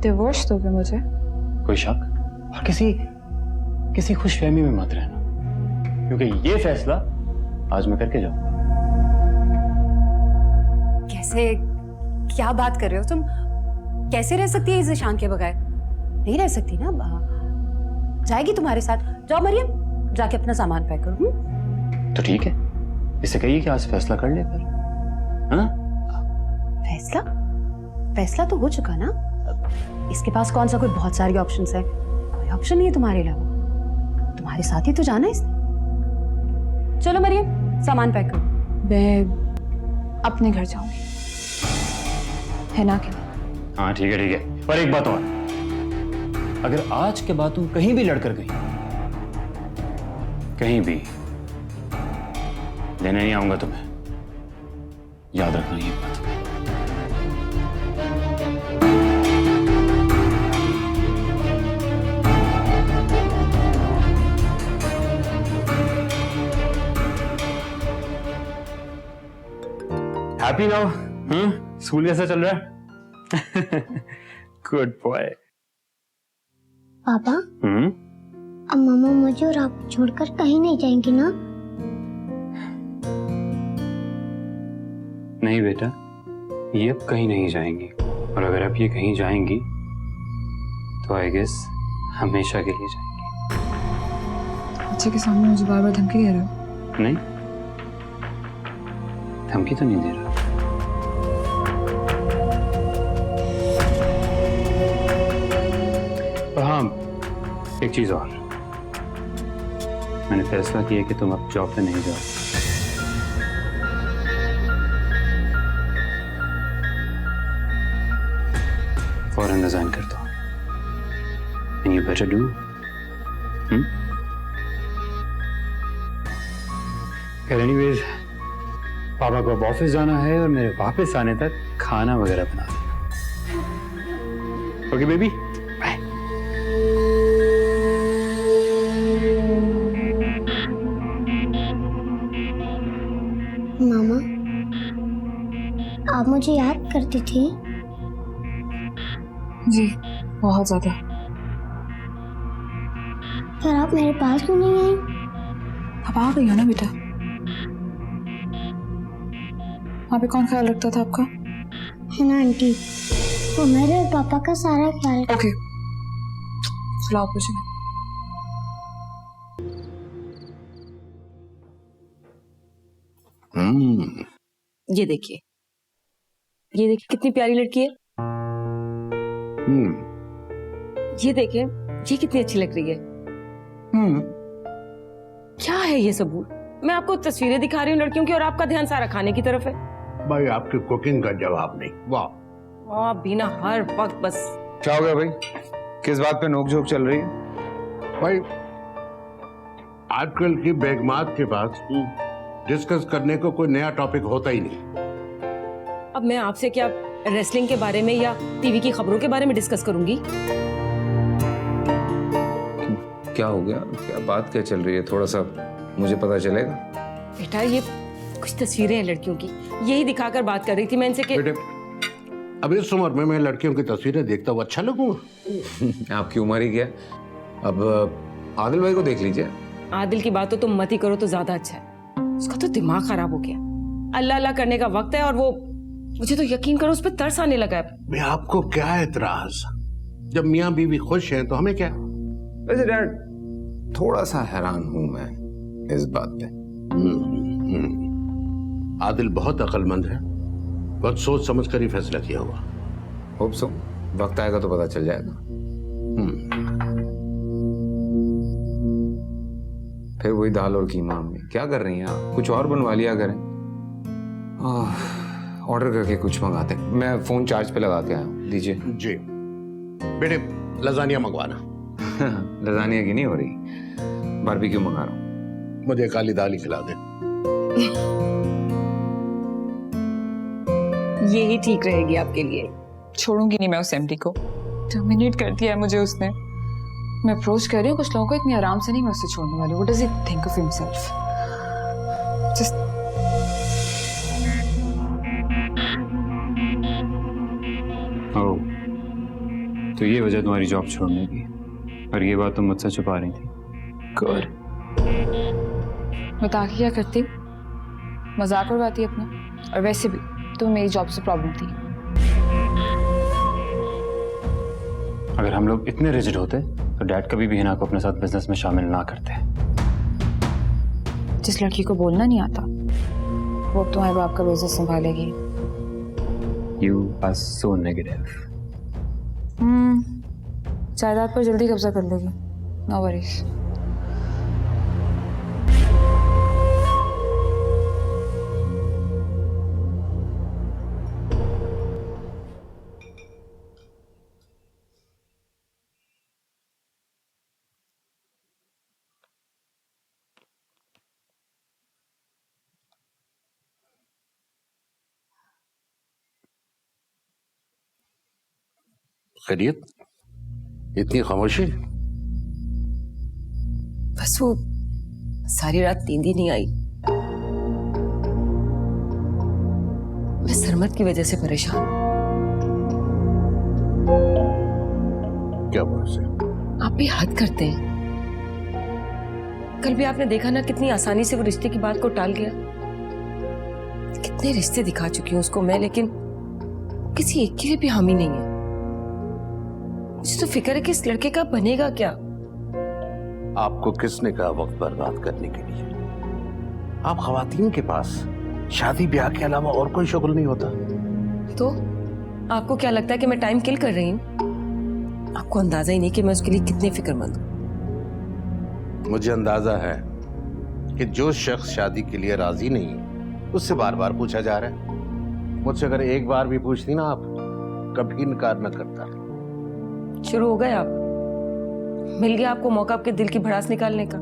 Divorce दोगे मुझे? कोई शक? और किसी खुशफहमी में मत रहना, क्योंकि ये फैसला आज मैं करके जाऊंगा। कैसे? क्या बात कर रहे हो तुम? कैसे रह सकती है इस ईशान के बगैर? नहीं रह सकती ना। जाएगी तुम्हारे साथ। जाओ मरियम, जाके अपना सामान पैक करो। तो ठीक है, इसे कहिए कि आज फैसला कर ले फिर। हाँ? फैसला तो हो चुका ना। इसके पास कौन सा कोई बहुत सारे ऑप्शंस है? कोई ऑप्शन नहीं है तुम्हारे अलावा। तुम्हारे साथ ही तो जाना है इसने। चलो मरियम, सामान पैक करो। मैं अपने घर जाऊंगी, है ना? कि हाँ ठीक है। और एक बात और, अगर आज के बाद तुम कहीं भी लड़कर गई, कहीं भी लेने नहीं आऊंगा तुम्हें, याद रखना ये बात। Happy now? स्कूल कैसा चल रहा है? Good boy. पापा, अब मामा मुझे और आपको छोड़कर कहीं नहीं जाएंगी ना? नहीं बेटा, ये अब कहीं नहीं जाएंगी, और अगर अब ये कहीं जाएंगी तो आई गेस हमेशा के लिए जाएंगी। बच्चे के सामने मुझे बार बार धमकी दे रहे हो? नहीं, धमकी तो नहीं दे रहा। और हाँ, एक चीज और, मैंने फैसला किया कि तुम अब जॉब पे नहीं जाओ। फौरन रिजाइन कर दो। And you better do. Anyways, पापा को अब ऑफिस जाना है और मेरे वापस आने तक खाना वगैरह बना देना। Okay baby, bye. मामा, आप मुझे याद करती थी? जी, बहुत ज्यादा। फिर आप मेरे पास क्यों नहीं आई? अब आ गई हो ना बेटा। वहाँ पे कौन ख्याल रखता था आपका? है ना आंटी, वो मेरे और पापा का सारा ख्याल। ओके, सुलाओ मुझे। ये देखिए कितनी प्यारी लड़की है। ये देखिए, ये कितनी अच्छी लग रही है। क्या है ये सबूत? मैं आपको तस्वीरें दिखा रही हूँ लड़कियों की, और आपका ध्यान सारा खाने की तरफ है। भाई आपकी कुकिंग का जवाब नहीं। वाह, आप भी ना हर वक्त बस। क्या हो गया भाई? किस बात पे नोक-झोंक चल रही है? भाई आजकल की बेगमात के पास डिस्कस करने को कोई नया टॉपिक होता ही नहीं। अब मैं आपसे क्या रेसलिंग के बारे में या टीवी की खबरों के बारे में डिस्कस करूंगी? क्या हो गया? क्या बात क्या चल रही है? थोड़ा सा मुझे पता चलेगा। बेटा, ये कुछ तस्वीरें हैं लड़कियों की, यही दिखाकर बात कर रही थी मैं इनसे कि बेटे, अब इस उम्र में मैं लड़कियों की तस्वीरें देखता हुआ अच्छा लगूंगा? आपकी उम्र ही क्या? अब आदिल भाई को देख लीजिए। आदिल की बात तो तुम मत ही करो तो ज्यादा अच्छा है। उसका तो दिमाग खराब हो गया। अल्लाह अल्लाह करने का वक्त है, और वो, मुझे तो यकीन करो, उस पर तरस आने लगा है। मैं आपको क्या एतराज? जब मियाँ बीवी खुश हैं तो हमें क्या? वैसे डैड, थोड़ा सा हैरान हूं मैं इस बात पे। आदिल बहुत अक्लमंद है, बहुत सोच समझ कर ही फैसला किया हुआ। होप सो, वक्त आएगा तो पता चल जाएगा। फिर वही दाल और कीमा में क्या कर रही हैं आप? कुछ और बनवा लिया करें। ऑर्डर करके कुछ मंगाते हैं। मैं फोन चार्ज पे लगा के आया हूँ। दीजिए। जी बेटे, लजानिया मंगवाना। लजानिया की नहीं हो रही, बारबेक्यू मंगा रहा हूँ। मुझे काली दाल ही खिला दे। यही ठीक रहेगी आपके लिए। छोड़ूंगी नहीं मैं उस एमडी को। टर्मिनेट कर दिया है मुझे उसने। मैं अप्रोच कर रही हूँ कुछ लोगों को, इतनी आराम से नहीं मैं उसे छोड़ने वाली। What does he think of himself? Just तो ये वजह तुम्हारी जॉब छोड़ने की, और ये बात तुम मुझसे छुपा रही थी। गुड। बता के क्या करती, मजाक उड़ाती अपना। और वैसे भी तुम्हें मेरी जॉब से प्रॉब्लम थी। अगर हम लोग इतने रिजिड होते तो डैड कभी भी हिना को अपने साथ बिजनेस में शामिल ना करते। जिस लड़की को बोलना नहीं आता वो तुम्हारे बाप का business संभालेगी। You are so negative. जायदाद पर जल्दी कब्जा कर लेगी। No worries. खैरियत? इतनी खामोशी? बस वो सारी रात नींद ही नहीं आई। मैं सरमत की वजह से परेशान हूं। क्या बात है? आप भी हद करते हैं। कल भी आपने देखा ना कितनी आसानी से वो रिश्ते की बात को टाल गया। कितने रिश्ते दिखा चुकी हूं उसको मैं, लेकिन किसी एक के लिए भी हामी नहीं है। मुझे तो फिक्र है कि इस लड़के का बनेगा क्या। आपको किसने कहा वक्त बर्बाद करने के लिए? आप खवातीन के पास शादी ब्याह के अलावा और कोई शुगल नहीं होता। तो आपको क्या लगता है कि मैं टाइम किल कर रही हूँ? आपको अंदाजा ही नहीं कि मैं उसके लिए कितनी फिक्रमंद हूँ। मुझे अंदाजा है कि जो शख्स शादी के लिए राजी नहीं उससे बार बार पूछा जा रहा है। मुझसे अगर एक बार भी पूछती ना आप, कभी इनकार न करता। शुरू हो गए आप। मिल गया आपको मौका आपके दिल की भड़ास निकालने का।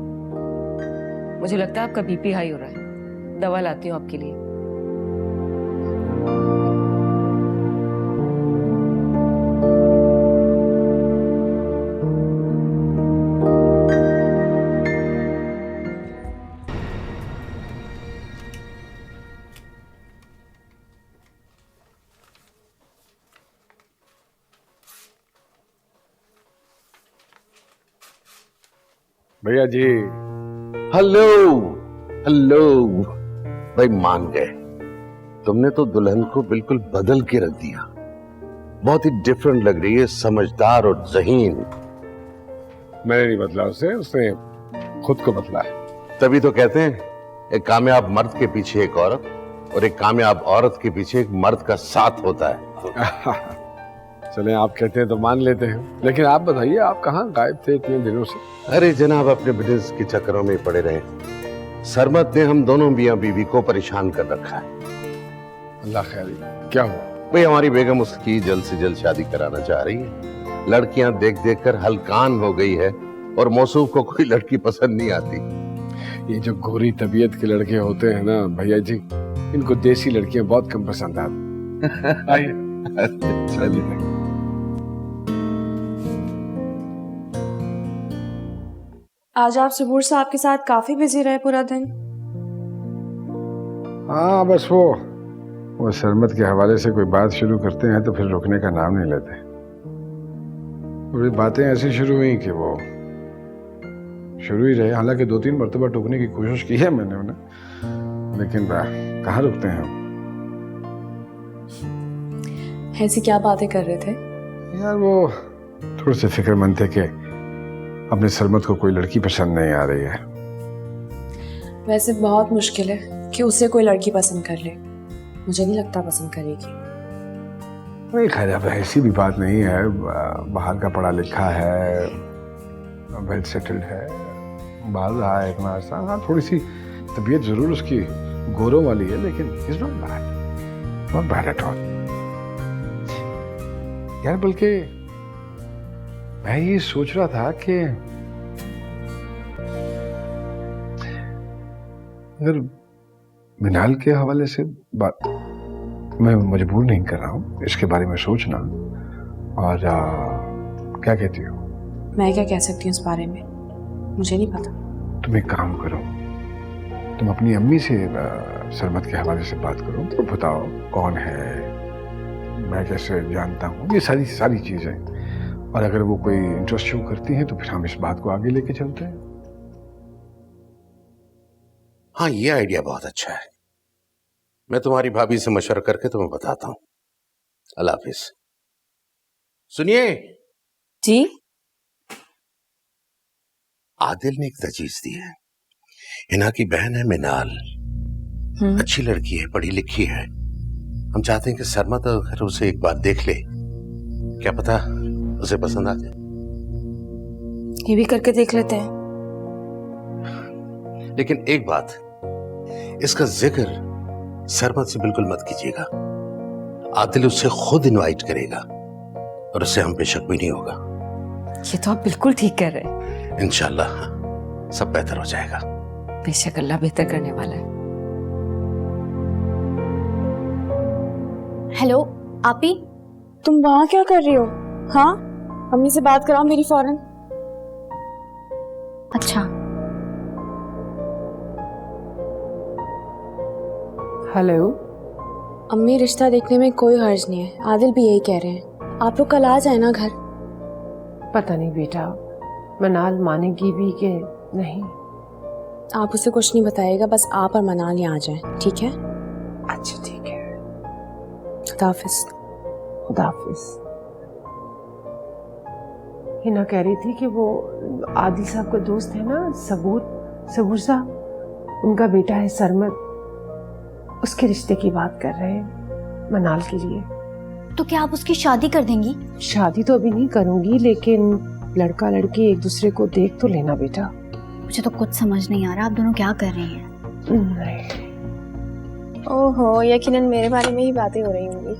मुझे लगता है आपका बीपी हाई हो रहा है। दवा लाती हूँ आपके लिए। भैया जी, हेलो हेलो। भाई मान गए, तुमने तो दुल्हन को बिल्कुल बदल के रख दिया। बहुत ही डिफरेंट लग रही है, समझदार और ज़हीन। मैंने नहीं बदला उसे, उसने खुद को बदला है। तभी तो कहते हैं एक कामयाब मर्द के पीछे एक औरत और एक कामयाब औरत के पीछे एक मर्द का साथ होता है। चले आप कहते हैं तो मान लेते हैं, लेकिन आप बताइए आप कहाँ गायब थे इतने दिनों से? अरे जनाब, अपने बिजनेस के चक्करों में पड़े रहे। सरमत ने हम दोनों मियां बीवी को परेशान कर रखा है। अल्लाह खैर, क्या हुआ? भाई हमारी बेगम उसकी जल्द से जल्द शादी कराना चाह रही है। लड़कियां देख देख कर हलकान हो गई है और मौसूफ को कोई लड़की पसंद नहीं आती। ये जो गोरी तबीयत के लड़के होते हैं ना भैया जी, इनको देसी लड़कियां बहुत कम पसंद आती। चलिए। आज आप सबूर साहब के साथ काफी बिजी रहे पूरा दिन। हाँ, बस वो सरमत के हवाले से कोई बात शुरू करते हैं तो फिर रुकने का नाम नहीं लेते। और ये बातें ऐसी शुरू हुई कि वो शुरू ही रहे। हालांकि 2-3 मरतबा टोकने की कोशिश की है मैंने उन्हें, लेकिन कहाँ रुकते हैं हम। ऐसी क्या बातें कर रहे थे? यार वो थोड़े से फिक्रमंद थे कि अपने सरमत को कोई लड़की पसंद नहीं आ रही है। वैसे बहुत मुश्किल है कि उसे कोई लड़की पसंद कर ले। मुझे नहीं लगता पसंद करेगी। नहीं खैर, अब ऐसी भी बात नहीं है। बाहर का पढ़ा लिखा है, वेल सेटल्ड है, बाहर रहा है इतना अर्सा। हाँ, थोड़ी सी तबीयत जरूर उसकी गोरों वाली है, लेकिन is not bad, not bad at all. यार बल्कि मैं ये सोच रहा था कि अगर मिनाल के हवाले से बात, मैं मजबूर नहीं कर रहा हूँ इसके बारे में सोचना। और क्या कहती हो? मैं क्या कह सकती हूँ इस बारे में, मुझे नहीं पता। तुम एक काम करो, तुम अपनी अम्मी से सरमत के हवाले से बात करो, तो बताओ कौन है, मैं कैसे जानता हूँ, ये सारी चीजें। और अगर वो कोई इंटरेस्ट शो करती हैं तो फिर हम इस बात को आगे लेके चलते हैं। हाँ, ये आइडिया बहुत अच्छा है। मैं तुम्हारी भाभी से मशवरा करके तुम्हें बताता हूँ। अल्लाह हाफिज। सुनिए, जी। आदिल ने एक तजवीज दी है। हिना की बहन है मिनाल, अच्छी लड़की है, पढ़ी लिखी है। हम चाहते हैं कि सरमत अगर उसे एक बार देख ले, क्या पता उसे पसंद आ जाए। ये भी करके देख लेते हैं। लेकिन एक बात, इसका जिक्र सरमत से बिल्कुल मत कीजिएगा। आदिल उससे खुद इनवाइट करेगा और उससे हम पे शक भी नहीं होगा। ये तो आप बिल्कुल ठीक कह रहे हैं। इंशाल्लाह सब बेहतर हो जाएगा। बेशक अल्लाह बेहतर करने वाला है। हेलो आपी, तुम वहाँ क्या कर रही हो? हाँ, अम्मी से बात कराओ मेरी फौरन। अच्छा हेलो। अम्मी, रिश्ता देखने में कोई हर्ज नहीं है, आदिल भी यही कह रहे हैं। आप लोग कल आ जाए ना घर। पता नहीं बेटा, मनाल मानेगी भी कि नहीं। आप उसे कुछ नहीं बताइएगा, बस आप और मनाल यहाँ आ जाए, ठीक है? अच्छा ठीक है। खुदा हाफिज। खुदा हाफिज। हिना कह रही थी कि वो आदिल साहब का दोस्त है ना, सबूर साहब, उनका बेटा है सरमत, उसके रिश्ते की बात कर रहे हैं मनाल के लिए। तो क्या आप उसकी शादी कर देंगी? शादी तो अभी नहीं करूंगी, लेकिन लड़का लड़की एक दूसरे को देख तो लेना बेटा। मुझे तो कुछ समझ नहीं आ रहा, आप दोनों क्या कर रही हैं? नहीं। ओहो, यकीनन मेरे बारे में ही बातें हो रही होंगी।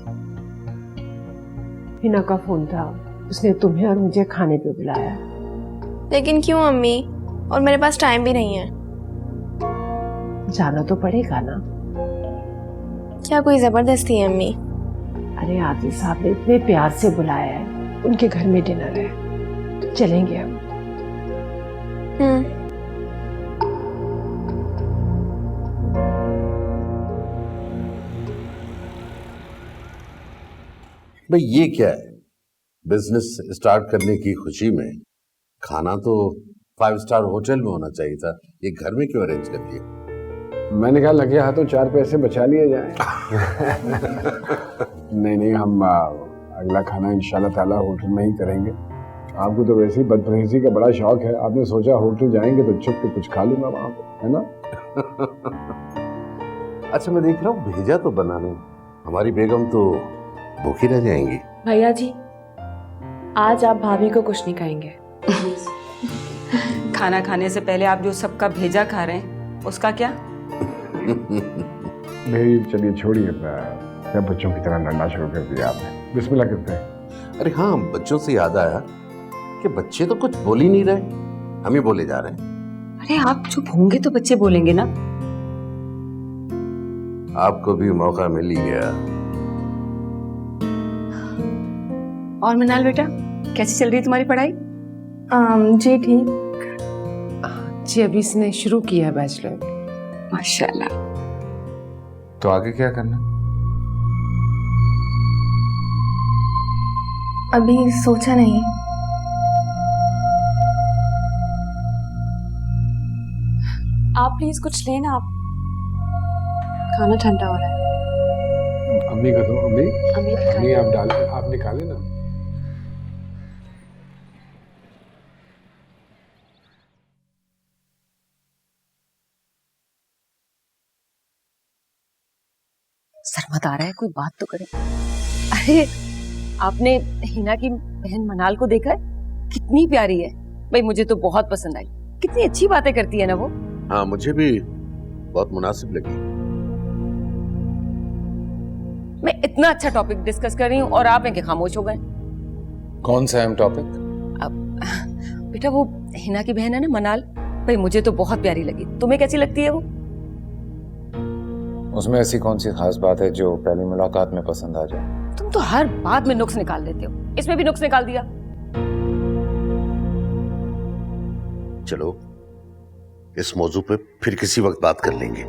हिना का फोन था, उसने तुम्हें और मुझे खाने पे बुलाया। लेकिन क्यों अम्मी? और मेरे पास टाइम भी नहीं है। जाना तो पड़ेगा ना। क्या कोई जबरदस्ती है अम्मी? अरे आदिल साहब ने इतने प्यार से बुलाया है, उनके घर में डिनर है, तो चलेंगे हम। भाई ये क्या है? बिजनेस स्टार्ट करने की खुशी में खाना तो 5 स्टार होटल में होना चाहिए था, ये घर में क्यों अरेंज कर दिया? मैंने कहा लगे हाथों 4 पैसे बचा लिए जाए। नहीं, हम अगला खाना इंशाल्लाह ताला होटल में ही करेंगे। आपको तो वैसे ही बदपरहेजी का बड़ा शौक है, आपने सोचा होटल जाएंगे तो छुप के कुछ खा लूंगा वहां पे, है ना? अच्छा, मैं देख रहा हूँ भेजा तो बनाने, हमारी बेगम तो भूखी रह जाएंगी। भैया जी, आज आप भाभी को कुछ नहीं कहेंगे। खाना खाने से पहले आप जो सबका भेजा खा रहे हैं, उसका क्या? भाई चलिए छोड़िए, क्या बच्चों की तरह लड़ना शुरू कर दिया आपने। बिस्मिल्लाह करते हैं। अरे हाँ, बच्चों से याद आया कि बच्चे तो कुछ बोल ही नहीं रहे, हम ही बोले जा रहे हैं। अरे आप चुप होंगे तो बच्चे बोलेंगे ना। आपको भी मौका मिल ही गया। और मनाल बेटा, कैसी चल रही है तुम्हारी पढ़ाई? जी ठीक। जी अभी इसने शुरू किया है बैचलर। माशाल्लाह। तो आगे क्या करना? अभी सोचा नहीं। आप प्लीज कुछ लेना, आप खाना ठंडा हो रहा है। अम्मी का दो, अम्मी अम्मी आप डाल, आप निकाले ना। सरमत आ रहा है, कोई बात तो करे। अरे आपने हिना की बहन मनाल को देखा है? कितनी प्यारी है भाई, मुझे तो बहुत पसंद आई। कितनी अच्छी बातें करती है ना वो। हाँ, मुझे भी बहुत मुनासिब लगी। मैं इतना अच्छा टॉपिक डिस्कस कर रही हूँ और आप इनके खामोश हो गए। कौन सा अहम टॉपिक? अब बेटा वो हिना की बहन है ना मनाल, भाई मुझे तो बहुत प्यारी लगी। तुम्हें कैसी लगती है वो? उसमें ऐसी कौन सी खास बात है जो पहली मुलाकात में पसंद आ जाए? तुम तो हर बात में नुक्स निकाल देते हो, इसमें भी नुक्स निकाल दिया। चलो इस मौजू पे फिर किसी वक्त बात कर लेंगे।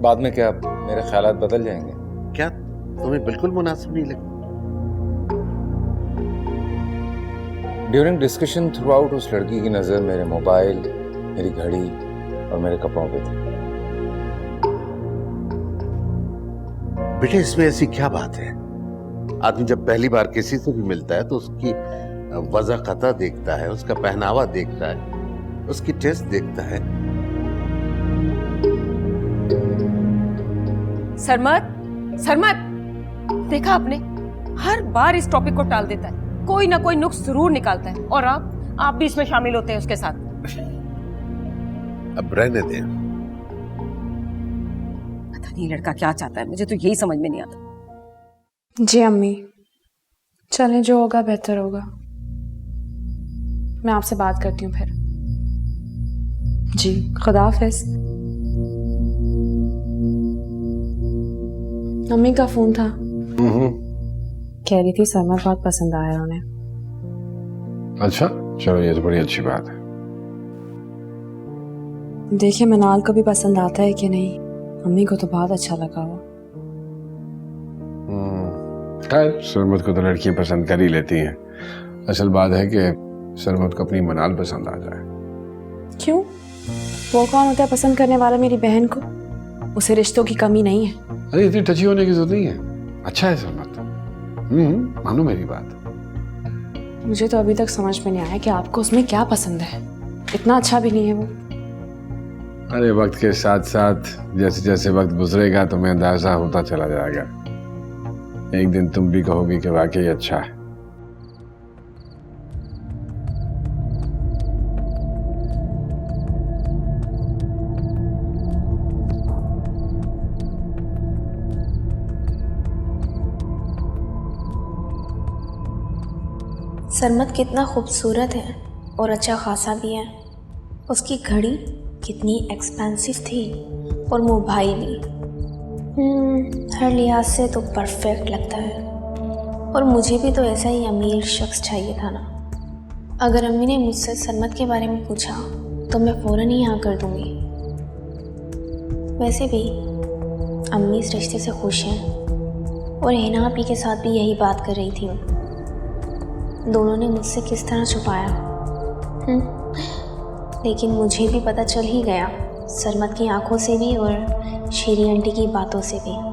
बाद में क्या मेरे ख्यालात बदल जाएंगे? क्या तुम्हें बिल्कुल मुनासिब नहीं लगी? ड्यूरिंग डिस्कशन थ्रू आउट उस लड़की की नजर मेरे मोबाइल, मेरी घड़ी और मेरे कपड़ों पे थी। बेटे इसमें ऐसी क्या बात है? आदमी जब पहली बार किसी से भी मिलता है तो उसकी वज़ाक़ता देखता है, उसका पहनावा देखता है, उसकी टेस्ट देखता है। सरमत, सरमत, देखा आपने, हर बार इस टॉपिक को टाल देता है, कोई ना कोई नुक्स जरूर निकालता है, और आप भी इसमें शामिल होते हैं उसके साथ। अब रहने दे। पता नहीं लड़का क्या चाहता है, मुझे तो यही समझ में नहीं आता। जी अम्मी, चलें, जो होगा बेहतर होगा। मैं आपसे बात करती हूँ फिर। जी, खुदा हाफिज। अम्मी का फोन था, कह रही थी सरमत बहुत पसंद आया उन्हें। अच्छा, चलो ये तो बड़ी अच्छी बात है। देखिए मनाल को भी पसंद आता है कि नहीं, अम्मी को तो बहुत अच्छा लगा वो। खैर, सरमत को तो लड़कियां पसंद कर ही लेती हैं। असल बात है कि सरमत को अपनी मनाल पसंद आ जाए। क्यों? वो कौन होता है पसंद करने वाला मेरी बहन को? उसे रिश्तों की कमी नहीं है। अरे इतनी टची होने की जरूरत नहीं है, अच्छा है सरमत। मानो मेरी बात। मुझे तो अभी तक समझ में नहीं आया कि आपको उसमें क्या पसंद है। इतना अच्छा भी नहीं है वो। अरे वक्त के साथ साथ जैसे जैसे वक्त गुजरेगा तुम्हें अंदाजा होता चला जाएगा। एक दिन तुम भी कहोगी कि वाकई अच्छा है। सरमत कितना खूबसूरत है और अच्छा खासा भी है। उसकी घड़ी कितनी एक्सपेंसिव थी और मोबाइल भी। हर लिहाज से तो परफेक्ट लगता है। और मुझे भी तो ऐसा ही अमीर शख्स चाहिए था ना। अगर अम्मी ने मुझसे सरमत के बारे में पूछा तो मैं फ़ौरन ही हाँ कर दूँगी। वैसे भी अम्मी इस रिश्ते से खुश हैं और हिना आपी के साथ भी यही बात कर रही थी। दोनों ने मुझसे किस तरह छुपाया, लेकिन मुझे भी पता चल ही गया, सरमत की आंखों से भी और शेरी आंटी की बातों से भी।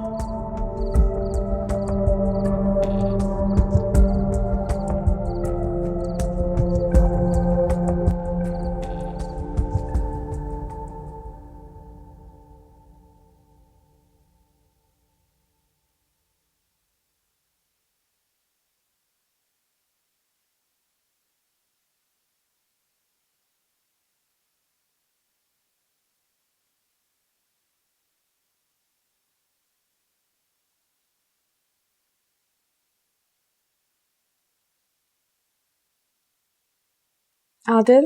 आदिल,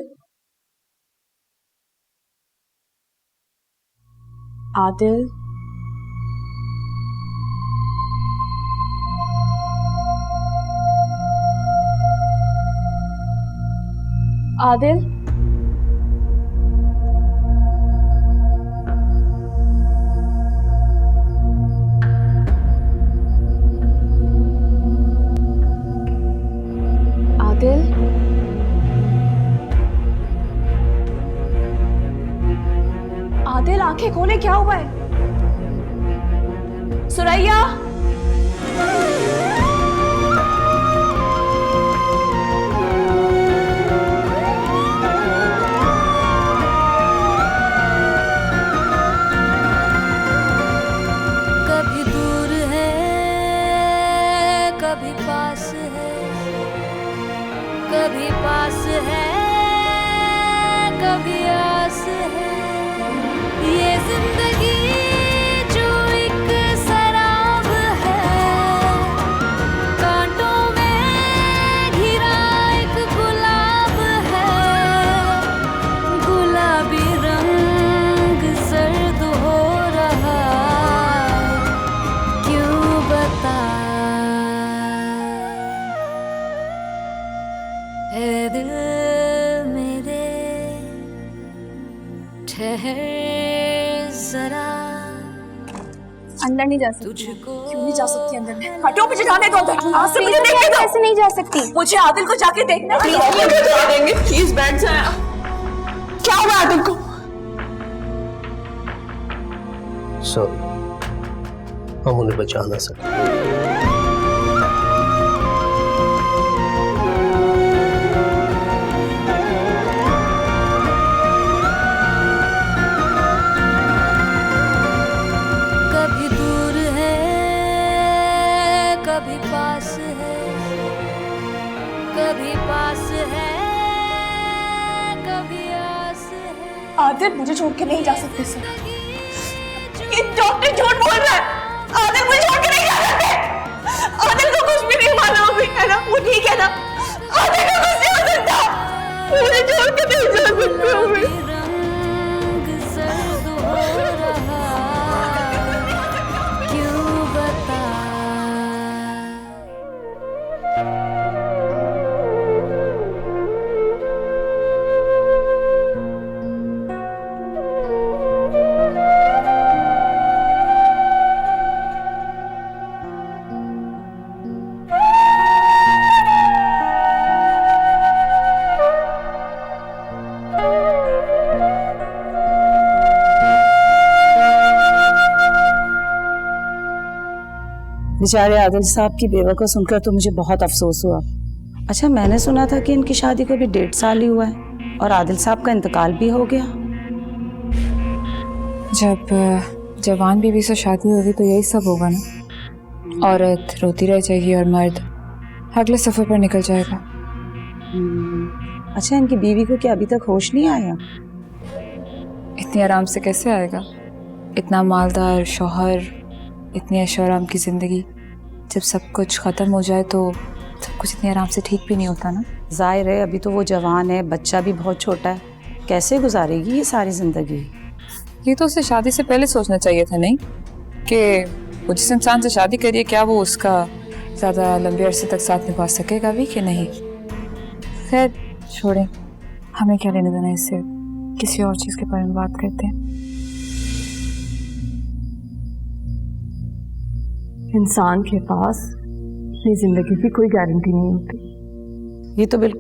आदिल, आदिल, आदिल, आदिल, आंखें खोले, क्या हुआ है? सुरैया, कभी दूर है कभी पास है, कभी पास है कभी आस है। ये जिंदगी जो एक शराब है, कांटों में घिरा एक गुलाब है। गुलाबी रंग सर्द हो रहा, क्यों बता है दिल मेरे, ठहर जरा। अंदर नहीं जा सकती। क्यों नहीं जा सकती अंदर में? हटो, मुझे जाने दो अंदर। आज से मुझे Please, देखने दो। ऐसे नहीं जा सकती। मुझे आदिल को जाके देखना। प्लीज बैठ जाए। क्या हुआ आदिल को? सॉरी, हम उन्हें बचा ना सके। कभी दूर है कभी पास है, कभी पास है कभी आस है। आदिल मुझे छोड़ के नहीं जा सकते सर। ये डॉक्टर झूठ बोल रहा है। आदिल मुझे छोड़ के नहीं जा सकते। आदिल को कुछ भी नहीं मालूम अभी, है ना? वो ठीक है ना? आदिल को कुछ नहीं हो सकता। मुझे छोड़ के नहीं जा सकते अभी। रंग सर्द हो रहा क्यों बता। बेचारे आदिल साहब की बेवा को सुनकर तो मुझे बहुत अफसोस हुआ। अच्छा, मैंने सुना था कि इनकी शादी को भी 1.5 साल ही हुआ है और आदिल साहब का इंतकाल भी हो गया। जब जवान बीवी से शादी होगी तो यही सब होगा ना। औरत रोती रह जाएगी और मर्द अगले सफर पर निकल जाएगा। अच्छा, इनकी बीवी को क्या अभी तक होश नहीं आया? इतनी आराम से कैसे आएगा? इतना मालदार शौहर, इतनी ऐशो आराम की जिंदगी, जब सब कुछ खत्म हो जाए तो सब कुछ इतनी आराम से ठीक भी नहीं होता ना। जाहिर है अभी तो वो जवान है, बच्चा भी बहुत छोटा है, कैसे गुजारेगी ये सारी जिंदगी? ये तो उसे शादी से पहले सोचना चाहिए था, नहीं कि वो जिस इंसान से शादी करिए क्या वो उसका ज़्यादा लंबे अरसे तक साथ निभा सकेगा भी कि नहीं। खैर छोड़ें, हमें क्या लेने देना इससे, किसी और चीज़ के बारे में बात करते हैं। इंसान के पास अपनी जिंदगी की कोई गारंटी नहीं होती। ये तो बिल्कुल